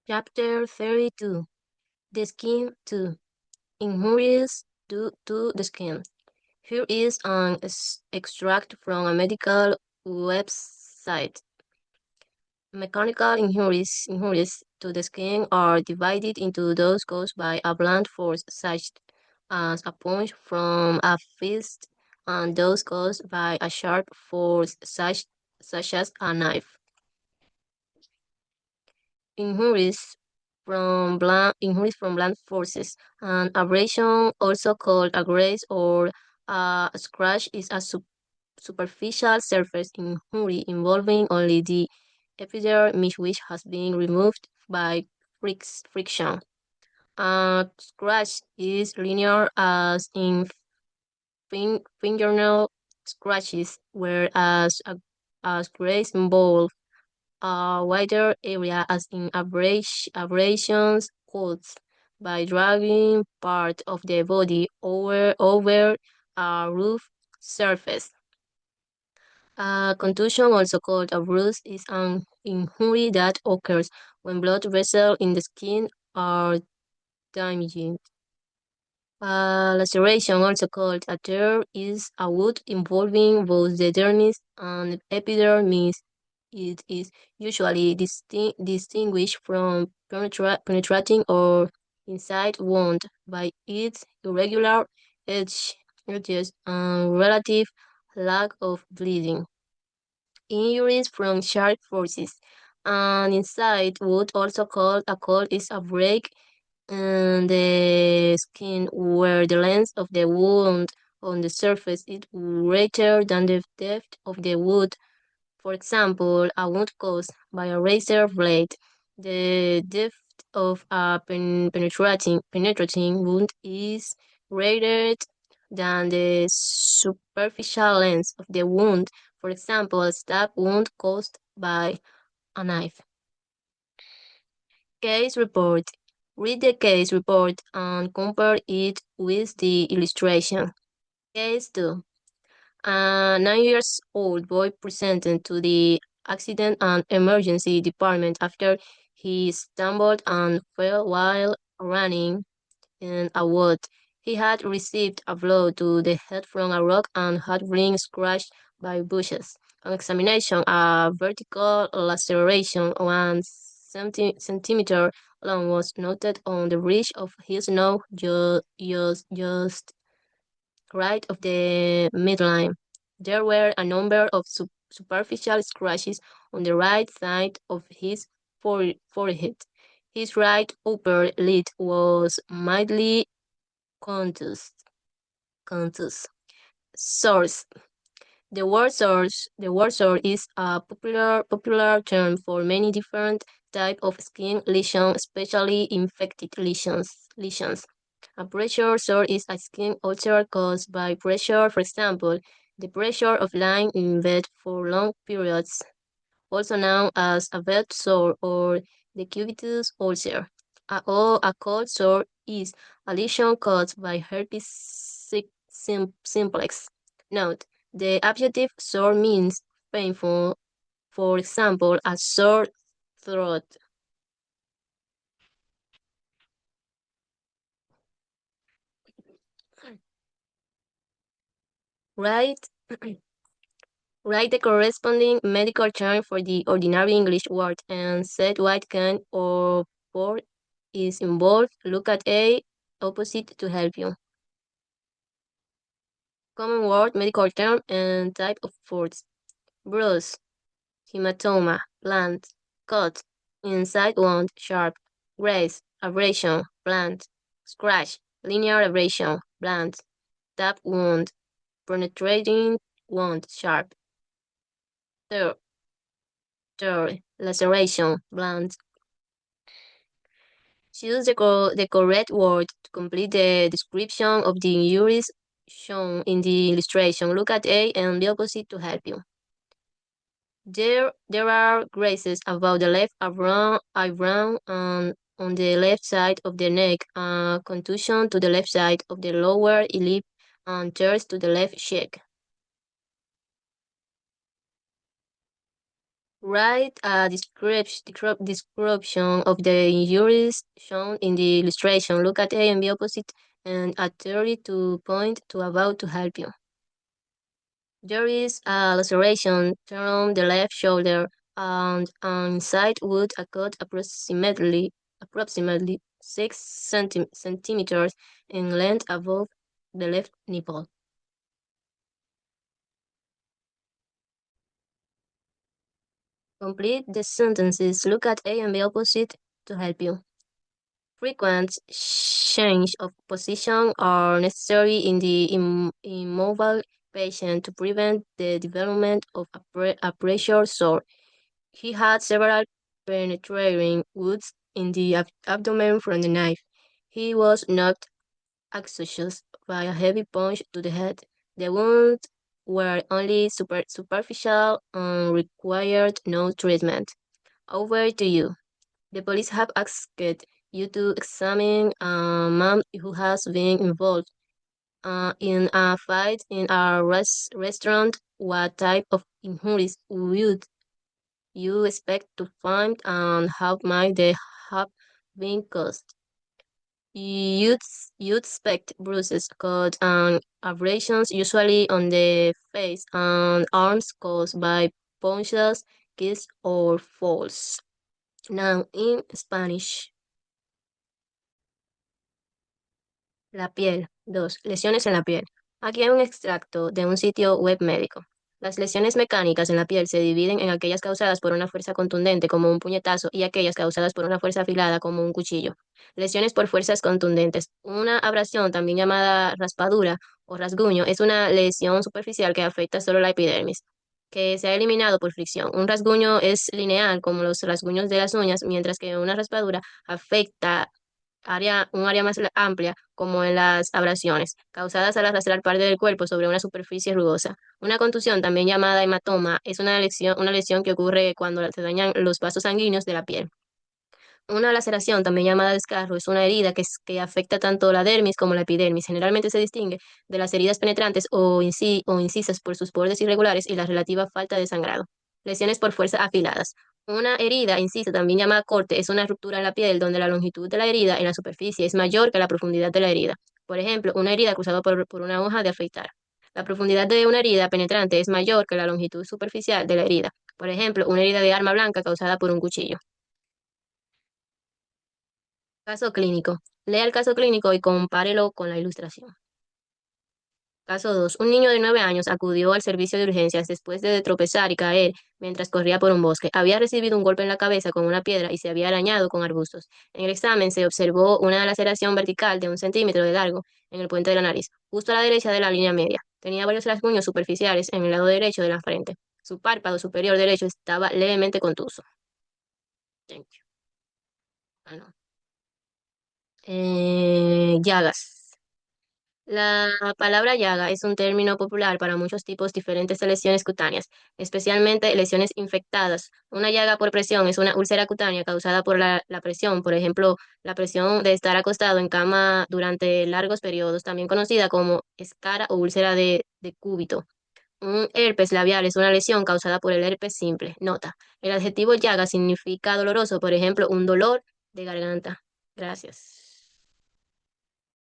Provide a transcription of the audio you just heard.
Chapter 32. The Skin 2. Injuries due to the skin. Here is an extract from a medical website. Mechanical injuries to the skin are divided into those caused by a blunt force such as a punch from a fist and those caused by a sharp force such as a knife. Injuries from blunt forces. An abrasion, also called a graze or a scratch, is a superficial surface injury involving only the epidermis, which has been removed by friction. A scratch is linear, as in fingernail scratches, whereas a graze involves a wider area, as in abrasions caused by dragging part of the body over a rough surface. A contusion, also called a bruise, is an injury that occurs when blood vessels in the skin are damaged. A laceration, also called a tear, is a wound involving both the dermis and epidermis. It is usually distinguished from penetrating or inside wound by its irregular edges and relative lack of bleeding. Injuries from sharp forces. An inside wound, also called a cold, is a break in the skin where the length of the wound on the surface is greater than the depth of the wound. For example, a wound caused by a razor blade. The depth of a penetrating wound is greater than the superficial length of the wound. For example, a stab wound caused by a knife. Case report. Read the case report and compare it with the illustration. Case 2. A 9-year-old boy presented to the accident and emergency department after he stumbled and fell while running in a wood. He had received a blow to the head from a rock and had been scratched by bushes. On examination, a vertical laceration 1 centimeter long was noted on the bridge of his nose, just right of the midline. There were a number of superficial scratches on the right side of his forehead. His right upper lid was mildly contused. contused. Source. The word source is a popular term for many different types of skin lesions, especially infected lesions. A pressure sore is a skin ulcer caused by pressure, for example, the pressure of lying in bed for long periods, also known as a bed sore or the cubitus ulcer. A cold sore is a lesion caused by herpes simplex. Note, the adjective sore means painful, for example, a sore throat. Right? Write the corresponding medical term for the ordinary English word and set what can or for is involved. Look at A opposite to help you. Common word, medical term, and type of force. Bruise, hematoma, blunt, cut, inside wound, sharp, graze, abrasion, blunt, scratch, linear abrasion, blunt, tap wound, penetrating wound, sharp, tear, laceration, blunt. Choose the correct word to complete the description of the injuries shown in the illustration. Look at A and the opposite to help you. There are grazes above the left eyebrow and on the left side of the neck, contusion to the left side of the lower lip, and tears to the left cheek. Write a description of the injuries shown in the illustration. Look at A and B opposite and at 32 point to about to help you. There is a laceration from the left shoulder and on side wood a cut approximately 6 centimeters in length above the left nipple. Complete the sentences. Look at A and B opposite to help you. Frequent change of position are necessary in the immobile patient to prevent the development of a pressure sore. He had several penetrating wounds in the abdomen from the knife. He was knocked unconscious by a heavy punch to the head. The wounds were only superficial and required no treatment. Over to you. The police have asked you to examine a man who has been involved in a fight in a restaurant. What type of injuries would you expect to find and how might they have been caused? You'd, you'd expect bruises, cuts, and abrasions, usually on the face and arms caused by punches, kicks, or falls. Now, in Spanish. La piel. 2. Lesiones en la piel. Aquí hay un extracto de un sitio web médico. Las lesiones mecánicas en la piel se dividen en aquellas causadas por una fuerza contundente como un puñetazo y aquellas causadas por una fuerza afilada como un cuchillo. Lesiones por fuerzas contundentes. Una abrasión, también llamada raspadura o rasguño, es una lesión superficial que afecta solo la epidermis, que se ha eliminado por fricción. Un rasguño es lineal, como los rasguños de las uñas, mientras que una raspadura afecta un área más amplia, como en las abrasiones, causadas al arrastrar parte del cuerpo sobre una superficie rugosa. Una contusión, también llamada hematoma, es una lesión que ocurre cuando se dañan los vasos sanguíneos de la piel. Una laceración, también llamada desgarro, es una herida que afecta tanto la dermis como la epidermis. Generalmente se distingue de las heridas penetrantes o incisas por sus bordes irregulares y la relativa falta de sangrado. Lesiones por fuerza afiladas. Una herida incisa, también llamada corte, es una ruptura en la piel donde la longitud de la herida en la superficie es mayor que la profundidad de la herida. Por ejemplo, una herida cruzada por una hoja de afeitar. La profundidad de una herida penetrante es mayor que la longitud superficial de la herida. Por ejemplo, una herida de arma blanca causada por un cuchillo. Caso clínico. Lea el caso clínico y compárelo con la ilustración. Caso 2. Un niño de 9 años acudió al servicio de urgencias después de tropezar y caer mientras corría por un bosque. Había recibido un golpe en la cabeza con una piedra y se había arañado con arbustos. En el examen se observó una laceración vertical de 1 centímetro de largo en el puente de la nariz, justo a la derecha de la línea media. Tenía varios rasguños superficiales en el lado derecho de la frente. Su párpado superior derecho estaba levemente contuso. Thank you. Ah, no. Llagas. La palabra llaga es un término popular para muchos tipos diferentes de lesiones cutáneas, especialmente lesiones infectadas. Una llaga por presión es una úlcera cutánea causada por la presión, por ejemplo, la presión de estar acostado en cama durante largos periodos, también conocida como escara o úlcera de cúbito. Un herpes labial es una lesión causada por el herpes simple. Nota, el adjetivo llaga significa doloroso, por ejemplo, un dolor de garganta. Gracias.